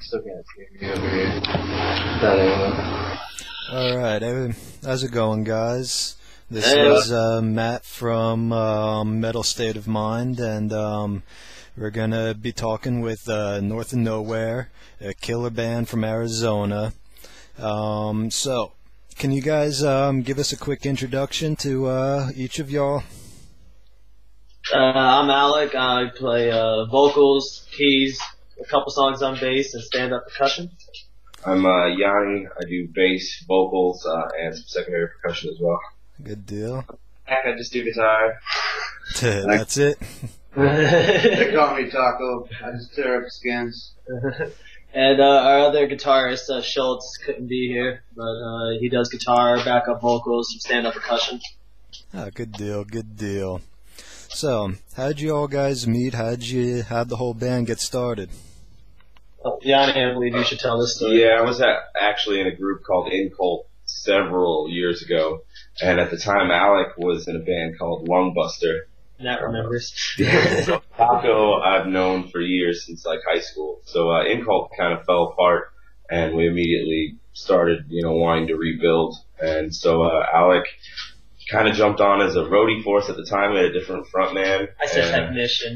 Still can't see me over here. Not anymore. Alright, how's it going, guys? This Hey, is Matt from Metal State of Mind, and we're gonna be talking with North of Nowhere, a killer band from Arizona. So, can you guys give us a quick introduction to each of y'all? I'm Alec. I play vocals, keys, a couple songs on bass, and stand-up percussion. I'm Yanni. I do bass, vocals, and some secondary percussion as well. Good deal. I just do guitar. That's it? They call me Taco. I just tear up skins. And our other guitarist, Schultz, couldn't be here, but he does guitar, backup vocals, some stand-up percussion. Ah, good deal, good deal. So, how'd you all guys meet? How'd the whole band get started? Oh, Yanni, I believe you should tell this story. Yeah, I was actually in a group called Incult several years ago, and at the time Alec was in a band called Lungbuster. Nat remembers. Taco I've known for years, since like high school. So Incult kind of fell apart, and we immediately started, wanting to rebuild. And so Alec kind of jumped on as a roadie for us at the time. We had a different frontman. I said technician,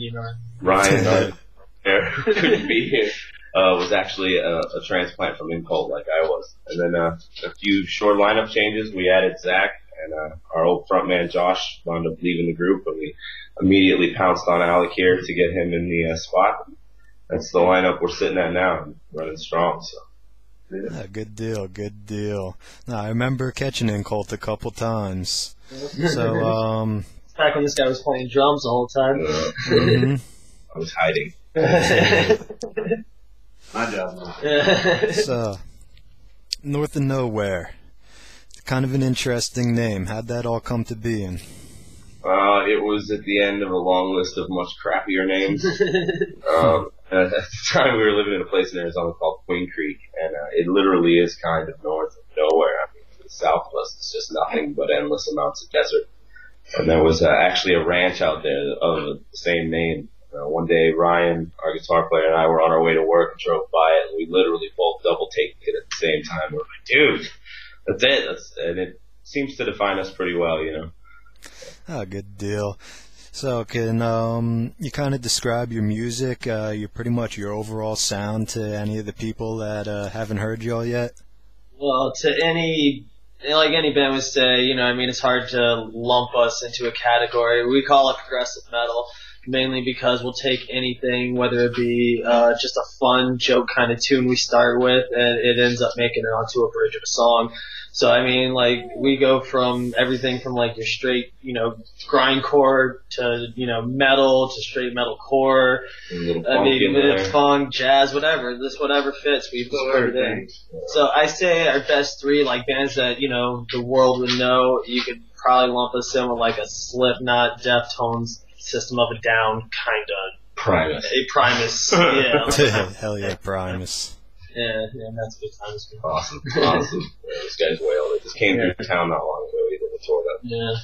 Ryan who couldn't be here. Was actually a transplant from Incult like I was. And then a few short lineup changes. We added Zach, and our old frontman Josh wound up leaving the group, and we immediately pounced on Alec here to get him in the spot. That's the lineup we're sitting at now, and running strong. So. Yeah, good deal, good deal. Now, I remember catching Incult a couple times. So, back when this guy was playing drums the whole time. I was hiding. My job. So, North of Nowhere. Kind of an interesting name. How'd that all come to being? It was at the end of a long list of much crappier names. At the time, we were living in a place in Arizona called Queen Creek, and it literally is kind of north of nowhere. I mean, to the southwest, it's just nothing but endless amounts of desert. And there was actually a ranch out there of the same name. One day, Ryan, our guitar player, and I were on our way to work and drove by it, and we literally both double-taked it at the same time. We're like, dude, that's it. And it seems to define us pretty well, Ah, good deal. So, can you kind of describe your music, pretty much your overall sound to any of the people that haven't heard y'all yet? Well, like any band would say, it's hard to lump us into a category. We call it progressive metal, mainly because we'll take anything, whether it be just a fun joke kind of tune we start with, and it ends up making it onto a bridge of a song. So, we go from everything from, your straight, grindcore to, metal to straight metalcore. Funk, jazz, whatever. Whatever fits, we just put it in. So I say our best three, bands that, the world would know, you could probably lump us in with, a Slipknot, Deftones, System of a Down, kind of. Primus. Primus, yeah. Hell yeah, Primus. Yeah, that's good times. Awesome. Yeah, this guy's wailed. It just came through town not long ago. He did a tour that.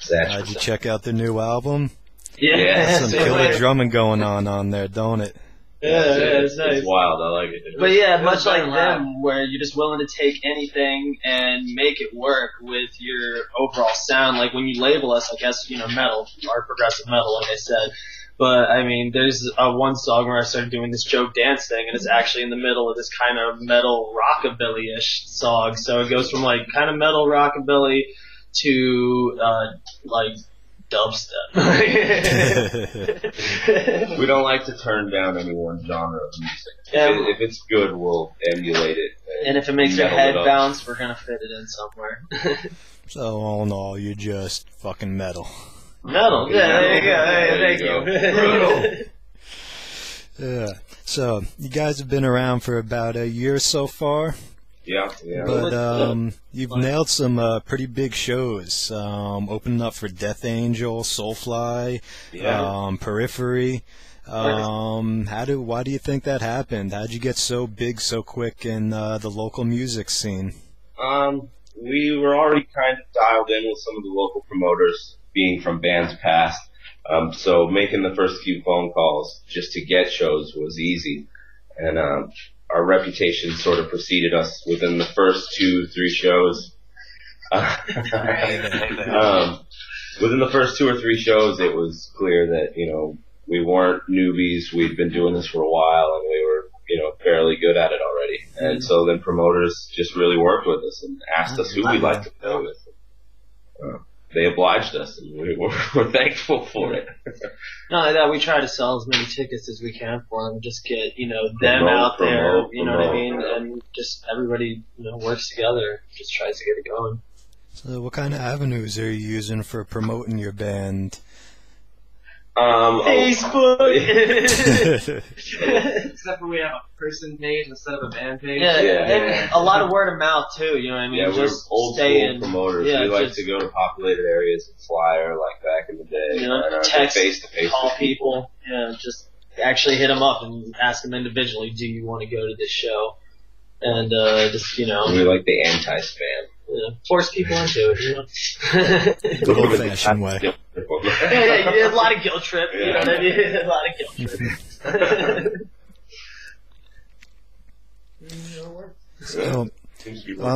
Yeah. Did you check out their new album? Yeah. Some killer drumming going on there, don't it? Yeah, it's nice. It's wild. I like it. But yeah, much like them, where you're just willing to take anything and make it work with your overall sound. Like when you label us, I guess, metal, or progressive metal, like I said. But, there's one song where I started doing this joke dance thing, and it's actually in the middle of this kind of metal rockabilly-ish song. So it goes from, kind of metal rockabilly to, dubstep. We don't like to turn down any one genre of music. Yeah. If it's good, we'll emulate it. And if it makes your head bounce, we're going to fit it in somewhere. So, all in all, you're just fucking metal. Metal, yeah, there you go. Hey, thank you. Yeah. So, you guys have been around for about a year so far. Yeah. But you've nailed some pretty big shows. Opening up for Death Angel, Soulfly, Periphery. Why do you think that happened? How'd you get so big so quick in the local music scene? We were already kind of dialed in with some of the local promoters, being from bands past. So making the first few phone calls just to get shows was easy. And our reputation sort of preceded us within the first 2-3 shows. Within the first 2 or 3 shows, it was clear that, we weren't newbies. We'd been doing this for a while, and we were, fairly good at it already. And so then promoters just really worked with us and asked us who we'd like to play with. They obliged us, and we're thankful for it. Not only that, we try to sell as many tickets as we can for them, just get, them out there, you know what I mean? And just everybody, works together, just tries to get it going. So what kind of avenues are you using for promoting your band? Facebook! Except for we have a person page instead of a band page. Yeah, and a lot of word of mouth, too, you know what I mean? Yeah, we're old school promoters. Yeah, we like to go to populated areas and flyer like back in the day. Text, face-to-face call people. Yeah, just actually hit them up and ask them individually, do you want to go to this show? And just, We like the anti-spam. Yeah, force people into it, The old-fashioned way. Yeah, a lot of guilt trip, you know what I mean? A lot of guilt trip. So,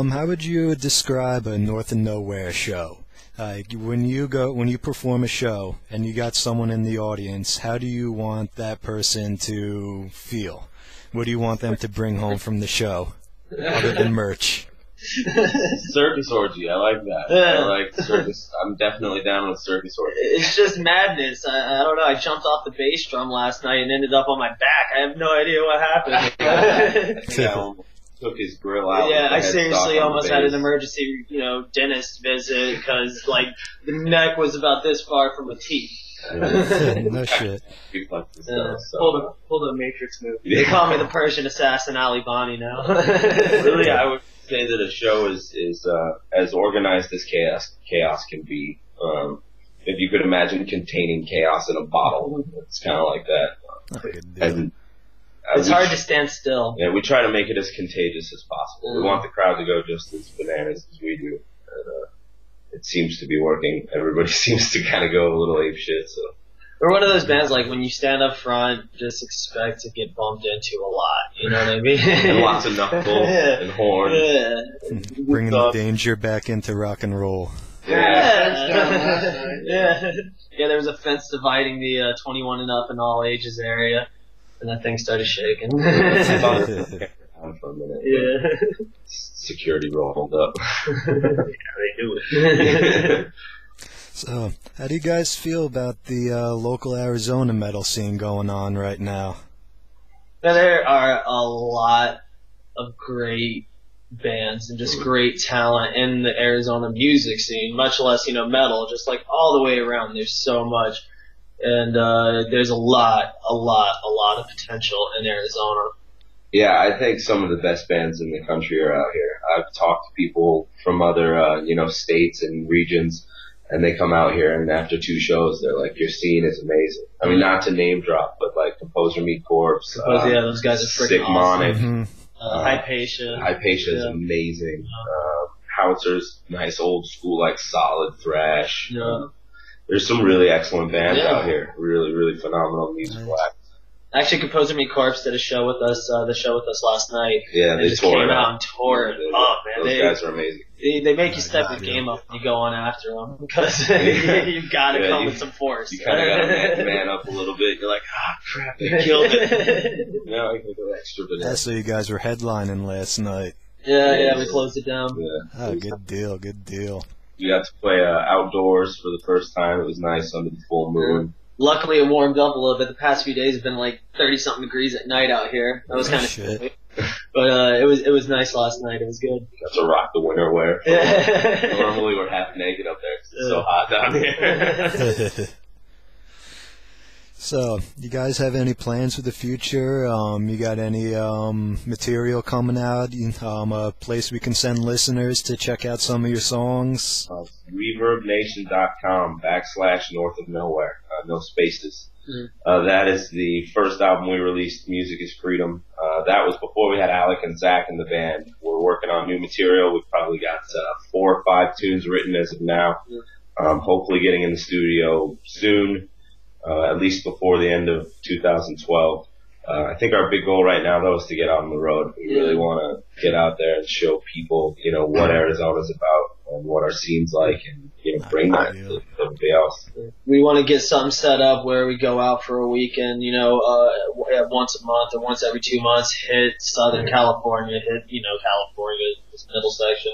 how would you describe a North and Nowhere show? When you perform a show and you got someone in the audience, how do you want that person to feel? What do you want them to bring home from the show, other than merch? Circus orgy, I like that. Yeah. I like circus. I'm definitely down with circus orgy. It's just madness. I don't know. I jumped off the bass drum last night and ended up on my back. I have no idea what happened. Yeah, took his grill out. Yeah, I seriously almost had an emergency, dentist visit because the neck was about this far from a teeth. No shit. Pulled a Matrix move. They call me the Persian assassin Ali Bani now. Really, I would say that a show is as organized as chaos can be. If you could imagine containing chaos in a bottle, it's kind of like that. And it's hard to stand still. Yeah, we try to make it as contagious as possible. We want the crowd to go just as bananas as we do. And, it seems to be working. Everybody seems to kind of go a little ape shit. So we're one of those bands when you stand up front, just expect to get bumped into a lot. You know what I mean? And lots of knuckles and horns. Yeah. Bringing the danger back into rock and roll. Yeah. Yeah. There was a fence dividing the 21 and up and all ages area, and that thing started shaking. For a minute, security rolled up. Yeah, they do it. So, how do you guys feel about the local Arizona metal scene going on right now? Now, there are a lot of great bands and just great talent in the Arizona music scene, much less, metal, just all the way around. There's so much. And there's a lot of potential in Arizona. Yeah, I think some of the best bands in the country are out here. I've talked to people from other, states and regions, and they come out here, and after 2 shows, they're like, your scene is amazing. I mean, not to name drop, but Composer Meat Corpse. Those guys are freaking awesome. Hypatia. Hypatia is amazing. Howitzer's nice old school, solid thrash. Yeah. There's some really excellent bands out here. Really, really phenomenal musical acts. Actually, Composer Meat Corpse did a show with us. The show with us last night. Yeah, they just came out and toured. Oh man, those guys are amazing. They make you step your game up when you go on after them because you've got to come with some force. You kind of got to man up a little bit. You're like, crap, they killed it. I can go extra bit. Yeah, so you guys were headlining last night. Yeah, we closed it down. Yeah. Oh, good deal. We got to play outdoors for the first time. It was nice under the full moon. Luckily, it warmed up a little bit. The past few days have been 30-something degrees at night out here. That was kind of shit. But it was nice last night. It was good. Got to rock the winter wear. Normally we're half naked up there because it's so hot down here. So, you guys have any plans for the future? You got any material coming out? A place we can send listeners to check out some of your songs? ReverbNation.com/North of Nowhere. No spaces. That is the first album we released, Music is Freedom. That was before we had Alec and Zach in the band. We're working on new material. We've probably got 4 or 5 tunes written as of now. Hopefully getting in the studio soon. At least before the end of 2012. I think our big goal right now, though, is to get out on the road. We really want to get out there and show people, what Arizona's about and what our scene's like, and bring that to everybody else. We want to get something set up where we go out for a weekend, once a month or once every 2 months, hit Southern California, hit, California, this middle section,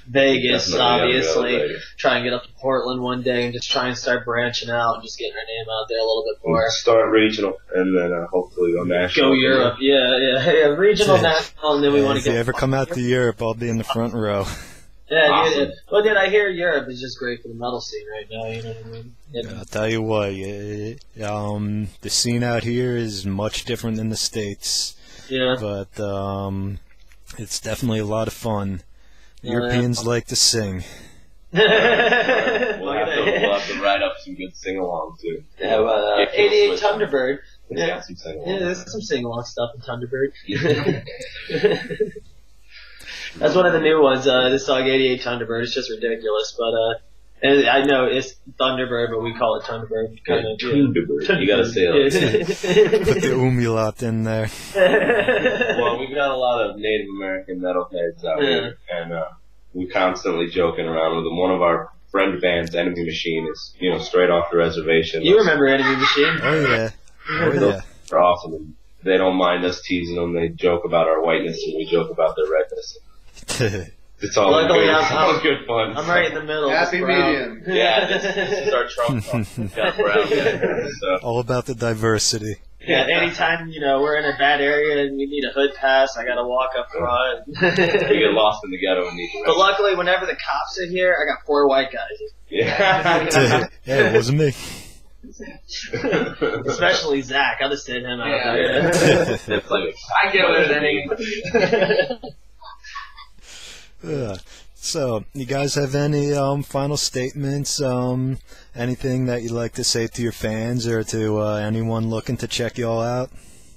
Vegas, obviously. Vegas. Try and get up to Portland one day and just try and start branching out and just getting our name out there a little bit more. Start regional and then hopefully go national. Go Europe, yeah, regional, national, and then we want to get. If you ever come out to Europe, I'll be in the front row. Yeah, awesome. Dude, I hear Europe is just great for the metal scene right now, you know what I mean? Yeah, I'll tell you what, the scene out here is much different than the States. Yeah. But it's definitely a lot of fun. Europeans like to sing. We'll have to write up some good sing-along, too. Yeah, well, 88 Thunderbird. Yeah, some sing-along. Yeah, there's some sing-along stuff in Thunderbird. That's one of the new ones, this song 88 Thunderbird. It's just ridiculous, but and I know it's Thunderbird, but we call it Thunderbird. Thunderbird. You gotta say it. Put the umlaut in there. Well, we've got a lot of Native American metalheads out here, and we're constantly joking around with them. One of our friend bands, Enemy Machine, is straight off the reservation. You remember Enemy Machine? Oh yeah. They're awesome. And they don't mind us teasing them. They joke about our whiteness, and we joke about their redness. It's all Luckily, good fun. I'm right in the middle. Happy medium. Yeah, this is our Trump talk. So. All about the diversity. Yeah, anytime, we're in a bad area and we need a hood pass, I gotta walk up front. You get lost in the ghetto and need to. But luckily, whenever the cops are here, I got 4 white guys. Yeah. Yeah, it wasn't me. Especially Zach. I'll just send him out there. I get what it is. So, you guys have any final statements? Anything that you'd like to say to your fans or to anyone looking to check y'all out?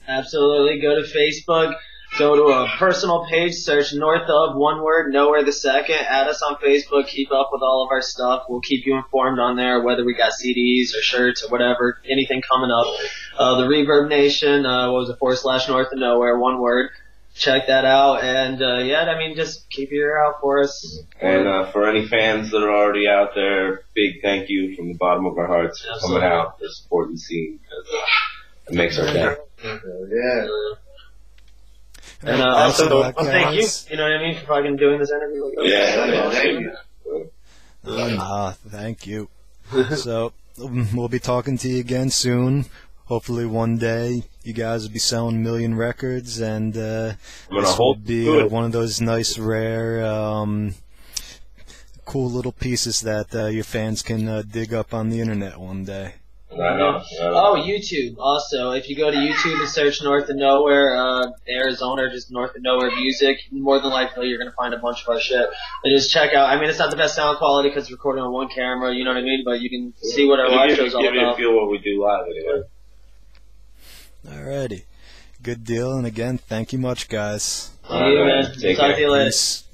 Absolutely. Go to Facebook. Go to a personal page. Search North of, one word, nowhere the second. Add us on Facebook. Keep up with all of our stuff. We'll keep you informed on there, whether we got CDs or shirts or whatever, anything coming up. The Reverb Nation, /North of Nowhere, one word. Check that out, and just keep your ear out for us. And for any fans that are already out there, big thank you from the bottom of our hearts for coming out, for supporting the scene, because it makes our day. Yeah. And also, thank you. You know what I mean, for fucking doing this interview. Yeah, thank you. Thank you. So we'll be talking to you again soon. Hopefully one day you guys will be selling 1 million records, and this will be one of those nice, rare, cool little pieces that your fans can dig up on the internet one day. I know. Oh, YouTube. Also, if you go to YouTube and search North of Nowhere, Arizona, or just North of Nowhere music, more than likely you're going to find a bunch of our shit. And just check out, it's not the best sound quality because it's recorded on one camera, you know what I mean? But you can see what our live show's all about. Give you a feel what we do live anyway. Alrighty. Good deal, and again, thank you much, guys. See you, man. Talk to you later. Peace.